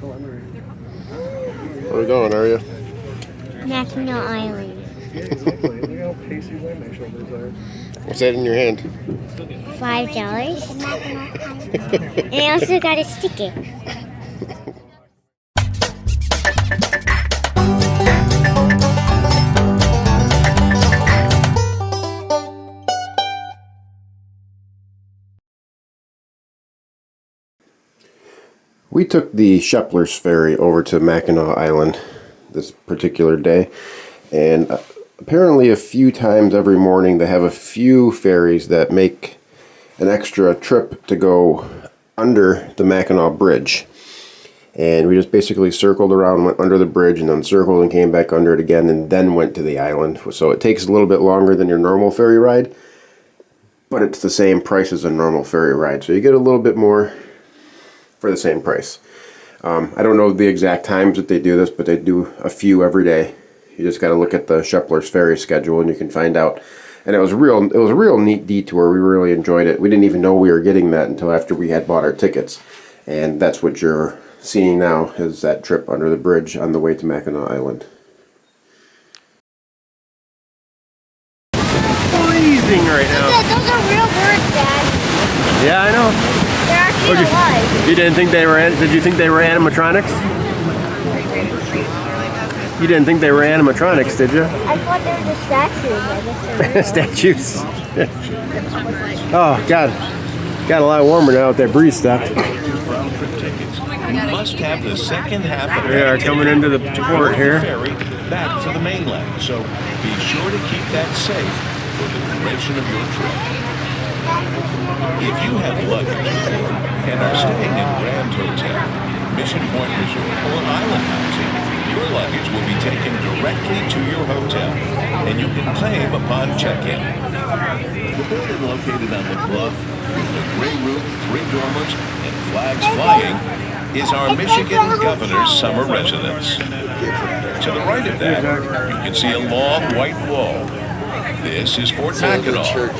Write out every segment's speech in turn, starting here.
Where are we going, are you? Mackinac Island. What's that in your hand? $5. And I also got a sticker. We took the Shepler's ferry over to Mackinac Island this particular day, and apparently a few times every morning they have a few ferries that make an extra trip to go under the Mackinac Bridge. And we just basically circled around, went under the bridge, and then circled and came back under it again, and then went to the island. So it takes a little bit longer than your normal ferry ride, but it's the same price as a normal ferry ride. So you get a little bit more for the same price. I don't know the exact times that they do this, but they do a few every day. You just got to look at the Shepler's ferry schedule and you can find out. And it was a real neat detour. We really enjoyed it. We didn't even know we were getting that until after we had bought our tickets. And that's what you're seeing now, is that trip under the bridge on the way to Mackinac Island. Freezing right now. Those are real birds, Dad. Yeah, I know. They're actually alive. You didn't think they were? Did you think they were animatronics? You didn't think they were animatronics, did you? I thought they were just statues. I guess they're Statues. Oh God, got a lot warmer now with that breeze stopped. You must have the second half of We are coming into the port here. ferry back to the mainland, so be sure to keep that safe for the duration of your trip. If you have luggage and are staying in Grand Hotel, Mission Point Resort, or Island Housing, your luggage will be taken directly to your hotel, and you can claim upon check-in. The building located on the bluff with the gray roof, 3 dormers, and flags flying is our Michigan Governor's summer residence. To the right of that, you can see a long white wall. This is Fort Mackinac.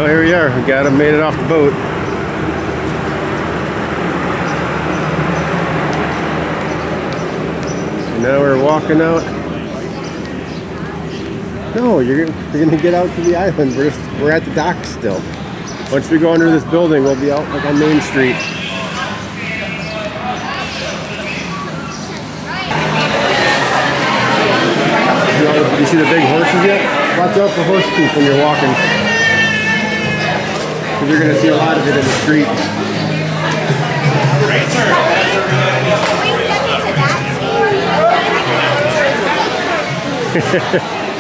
Oh, here we are. We got him, made it off the boat. And now we're walking out. No, you're gonna get out to the island. We're at the dock still. Once we go under this building, we'll be out like on Main Street. You see the big horses yet? Watch out for horse poop when you're walking. You're going to see a lot of it in the street.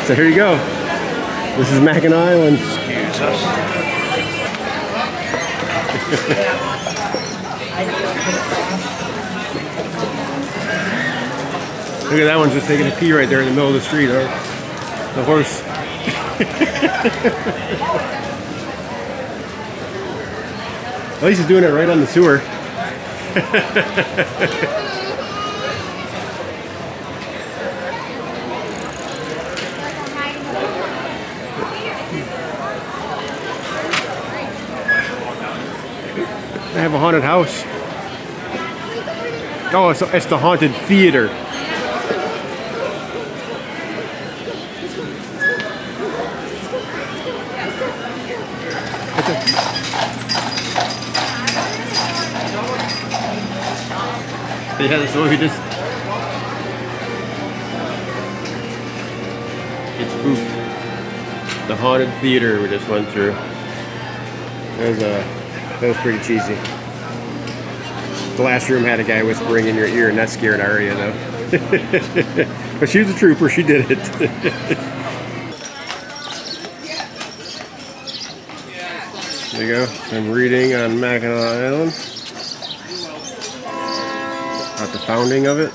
So here you go. This is Mackinac Island. Excuse us. Look at that one just taking a pee right there in the middle of the street. Huh? The horse. At least he's doing it right on the sewer. They have a haunted house. Oh, it's the haunted theater. Yeah, so we just... It's spooked. The haunted theater we just went through. That was pretty cheesy. The last room had a guy whispering in your ear, and that scared Aria, though. But she was a trooper. She did it. There you go. Some reading on Mackinac Island. About the founding of it.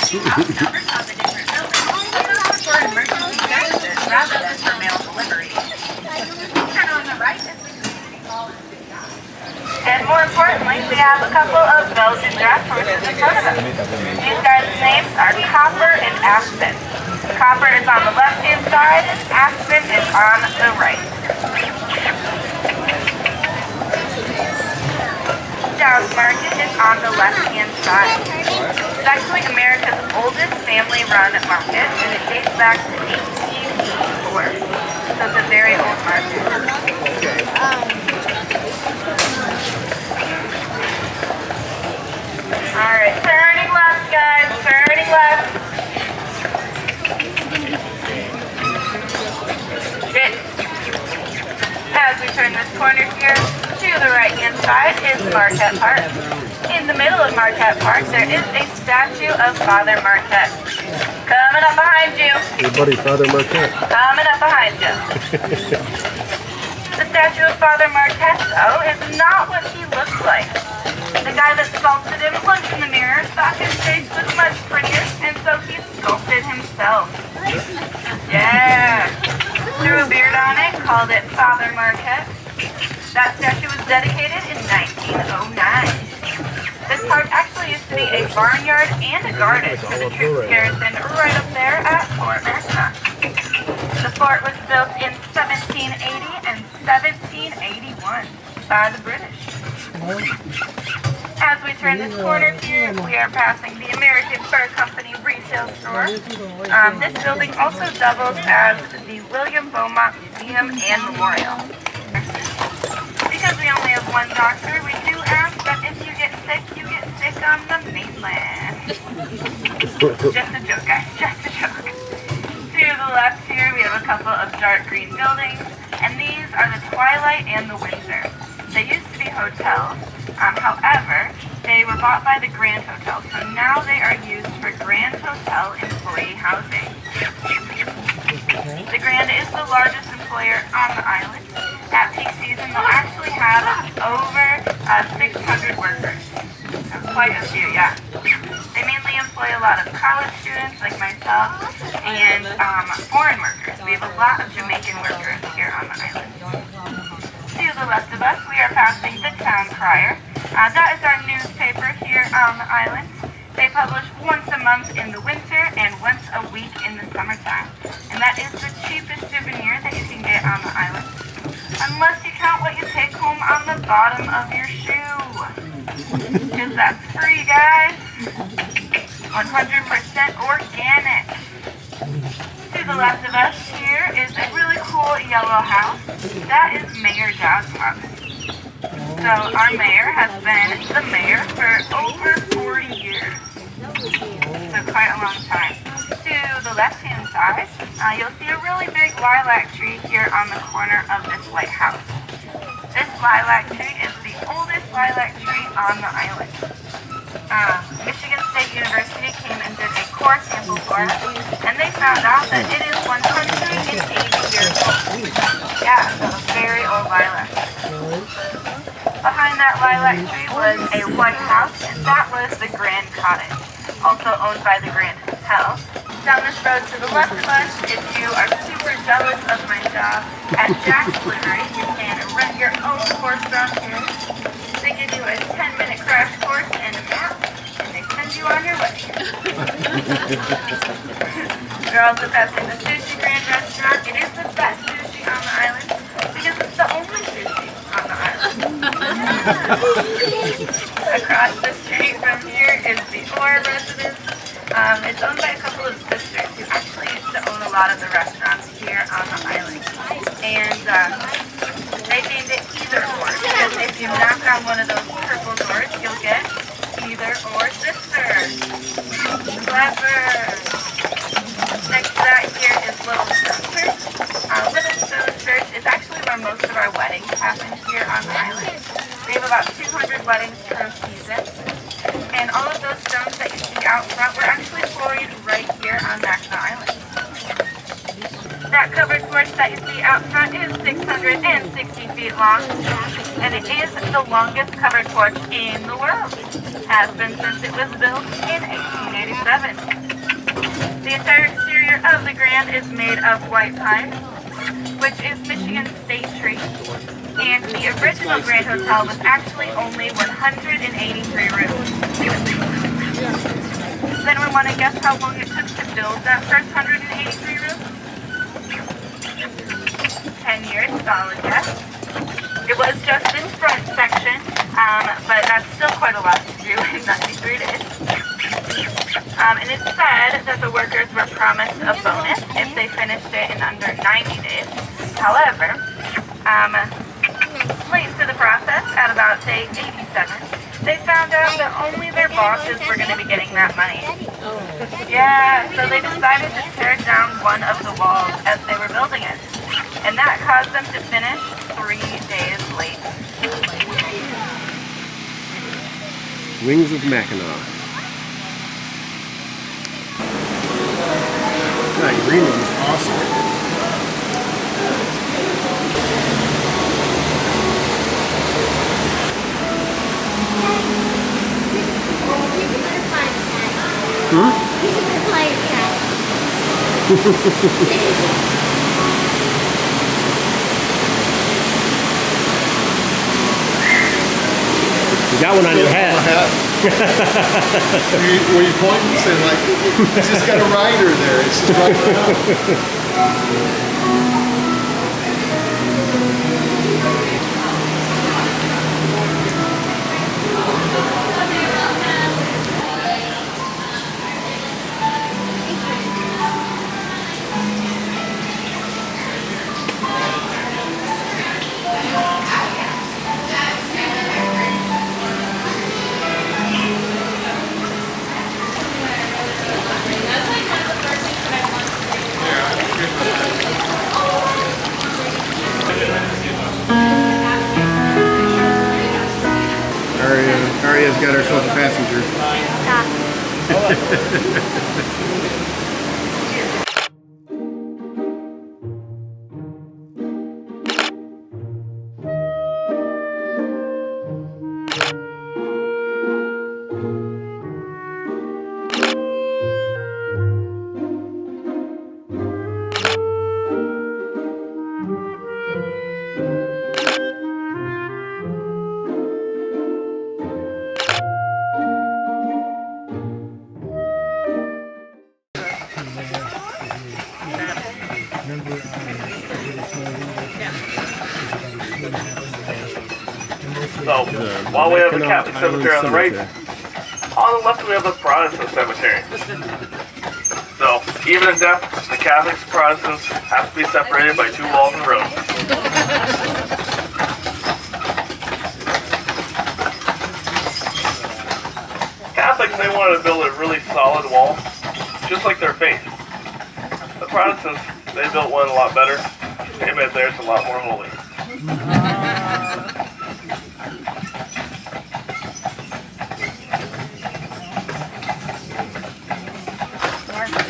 House numbers on the different buildings are for emergency services rather than for mail delivery. And on the right is the community hall and city office. And more importantly, we have a couple of Belgian draft horses in front of us. These guys' names are Copper and Aspen. Copper is on the left-hand side and Aspen is on the right. Dow's Market is on the left-hand side. It's actually America's oldest family-run market, and it dates back to 1884. So it's a very old market. Alright, turning left, guys. Turning left. Good. As we turn this corner here, to the right-hand side is Marquette Park. In the middle of Marquette Park, there is a statue of Father Marquette. Coming up behind you. Hey buddy, Father Marquette. Coming up behind you. The statue of Father Marquette, though, is not what he looks like. The guy that sculpted him looked in the mirror, thought his face was much prettier, and so he sculpted himself. Yeah. Threw a beard on it, called it Father Marquette. That statue was dedicated in 1909. This park actually used to be a barnyard and a garden for the troops garrison right up there at Fort Mackinac. The fort was built in 1780 and 1781 by the British. As we turn this corner here, we are passing the American Fur Company retail store. This building also doubles as the William Beaumont Museum and Memorial. Because we only have one doctor, we do ask that if you get sick on the mainland. Just a joke, guys, just a joke. To the left here, we have a couple of dark green buildings, and these are the Twilight and the Windsor. They used to be hotels, however, they were bought by the Grand Hotel, so now they are used for Grand Hotel employee housing. The Grand is the largest employer on the island. At peak season, they'll actually have over 600 workers. That's quite a few, yeah. They mainly employ a lot of college students like myself and foreign workers. We have a lot of Jamaican workers here on the island. To the left of us, we are passing the Town Crier. That is our newspaper here on the island. They publish once a month in the winter and once a week in the summertime. And that is the cheapest souvenir that you can get on the island. Unless you count what you take home on the bottom of your shoe. Because that's free, guys. 100% organic. To the left of us here is a really cool yellow house. That is Mayor Dow's house. So our mayor has been the mayor for over 40 years. So quite a long time. To the left-hand side, you'll see a really big lilac tree here on the corner of this white house. This lilac tree is the oldest lilac tree on the island. Michigan State University came and did a core sample for us, and they found out that it is 180 years old. Yeah, so a very old lilac. Behind that lilac tree was a white house, and that was the Grand Cottage, also owned by the Grand Hotel. Down this road to the left of us, if you are super jealous of my job at Jack's Livery, you can rent your own Horse Drawn Carriage. They give you a 10-minute crash course and a map, and they send you on your way. We're also passing the Sushi Grand Restaurant. It is the best sushi on the island because it's the only sushi on the island. Across the street from here is the Orr residence. It's owned by a couple of sisters who actually used to own a lot of the restaurants here on the island. And they named it Either Or because if you knock on one of those purple doors, you'll get Either Or Sister. Clever. Next to that here is Little Stone Church. Little Stone Church is actually where most of our weddings happen here on the island. We have about 200 weddings per season. And all of those stones that you see out front were actually quarried right here on Mackinac Island. That covered porch that you see out front is 660 feet long, and it is the longest covered porch in the world. Has been since it was built in 1887. The entire exterior of the Grand is made of white pine, which is Michigan's state tree. And the original Grand Hotel was actually only 183 rooms. Does anyone want to guess how long it took to build that first 183 rooms? 10 years, solid guess. It was just this front section, but that's still quite a lot to do in 93 days. And it said that the workers were promised a bonus if they finished it in under 90 days. However, late to the process, at about day 87, they found out that only their bosses were going to be getting that money. Yeah, so they decided to tear down one of the walls as they were building it. And that caused them to finish 3 days late. Wings of Mackinac. That green one is awesome. You got one on your hat. Were you pointing and saying like, it's just got a rider there, it's just right around. Aria's got herself a passenger. So, while we have the Catholic cemetery on the right, on the left we have the Protestant cemetery. So, even in death, the Catholics and Protestants have to be separated by 2 walls in a row. Catholics, they wanted to build a really solid wall, just like their faith. The Protestants, they built one a lot better. They made theirs a lot more holy.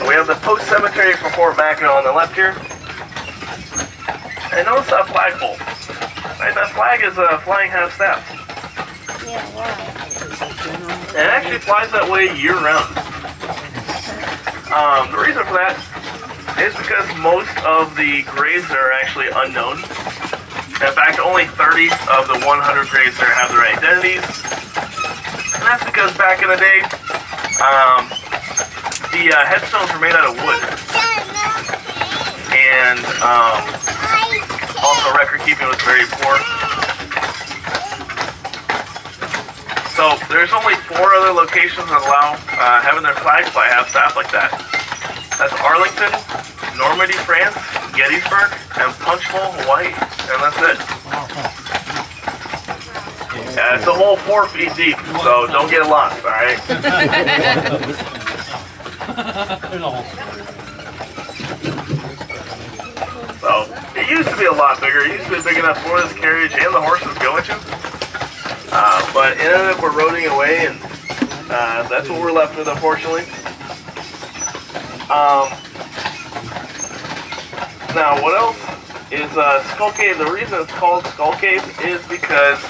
We have the post cemetery for Fort Mackinac on the left here. And notice that flagpole. Right, that flag is a flying half staff. Yeah, wow. And it actually flies that way year round. The reason for that is because most of the graves there are actually unknown. In fact, only 30 of the 100 graves there have their identities. And that's because back in the day, the headstones were made out of wood. And also record keeping was very poor. So there's only 4 other locations that allow having their flags fly half staff like that. That's Arlington, Normandy, France, Gettysburg, and Punchbowl, Hawaii. And that's it. Yeah, it's a whole 4 feet deep, so don't get lost, alright? So, it used to be a lot bigger. It used to be big enough for this carriage and the horses go into. But it ended up eroding away, and that's what we're left with, unfortunately. Now, what else is Skull Cave? The reason it's called Skull Cave is because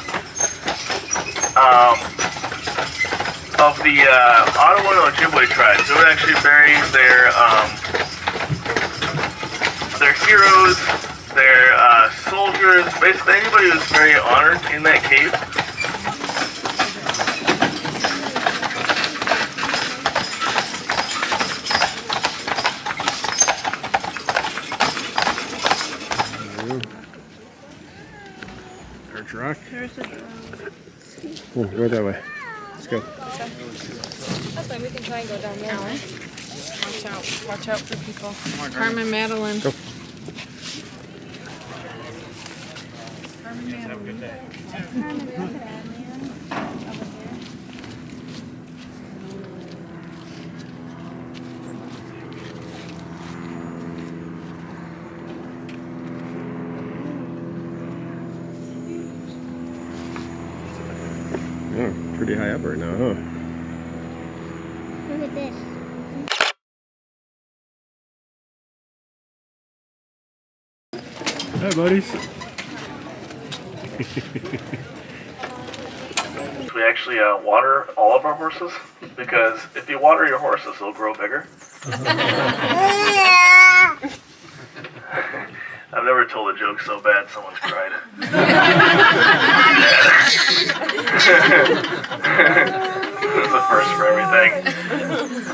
of the Ottawa and Ojibwe tribes. They would actually bury their heroes, their soldiers, basically anybody who's very honored in that cave. Arch Rock. There's a drone. Oh, go that way. Let's go. That's why we can try and go down there. Watch out for people. Carmen Madeline. Go. Oh, pretty high up right now, huh? Look at this. Hi, buddies. We actually water all of our horses because if you water your horses, they'll grow bigger. I've never told a joke so bad someone's cried. It's the first for everything.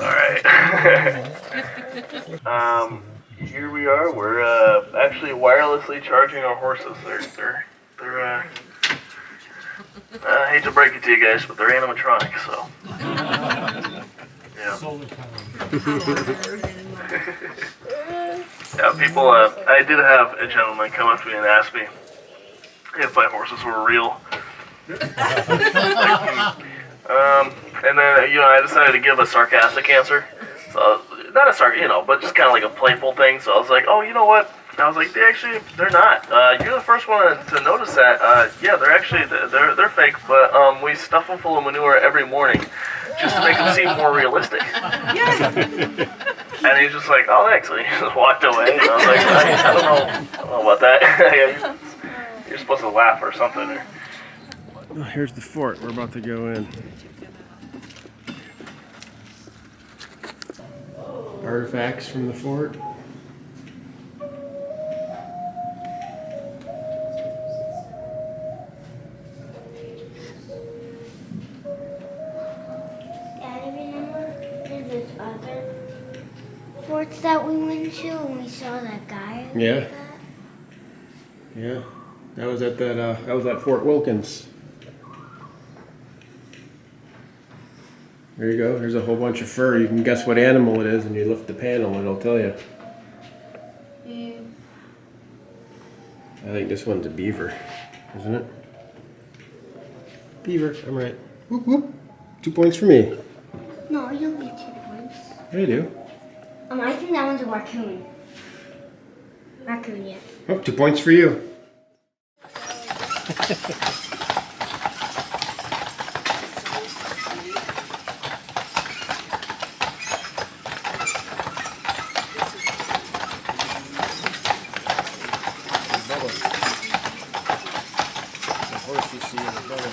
All right. Here we are. We're actually wirelessly charging our horses. They're I hate to break it to you guys, but they're animatronic, so. Yeah. Yeah, people, I did have a gentleman come up to me and ask me if my horses were real. And then, you know, I decided to give a sarcastic answer. So, not a but just kind of like a playful thing. So I was like, oh, you know what? I was like, they're not. You're the first one to notice that. Yeah, they're actually, they're fake, but we stuff them full of manure every morning just to make them seem more realistic. And he's just like, oh, thanks. And he just walked away. And I was like, I don't know about that. You're supposed to laugh or something. Or... Oh, here's the fort. We're about to go in. Artifacts from the fort. Forts that we went to and we saw that guy. Yeah. Like that. Yeah. That was at that Fort Wilkins. There you go. There's a whole bunch of fur. You can guess what animal it is and you lift the panel and it'll tell you. I think this one's a beaver, isn't it? Beaver. I'm right. Whoop whoop. 2 points for me. No, you don't get 2 points. Yeah, you do. I think that one's a raccoon. Raccoon, yeah. Oh, 2 points for you. The horse you see in the belly.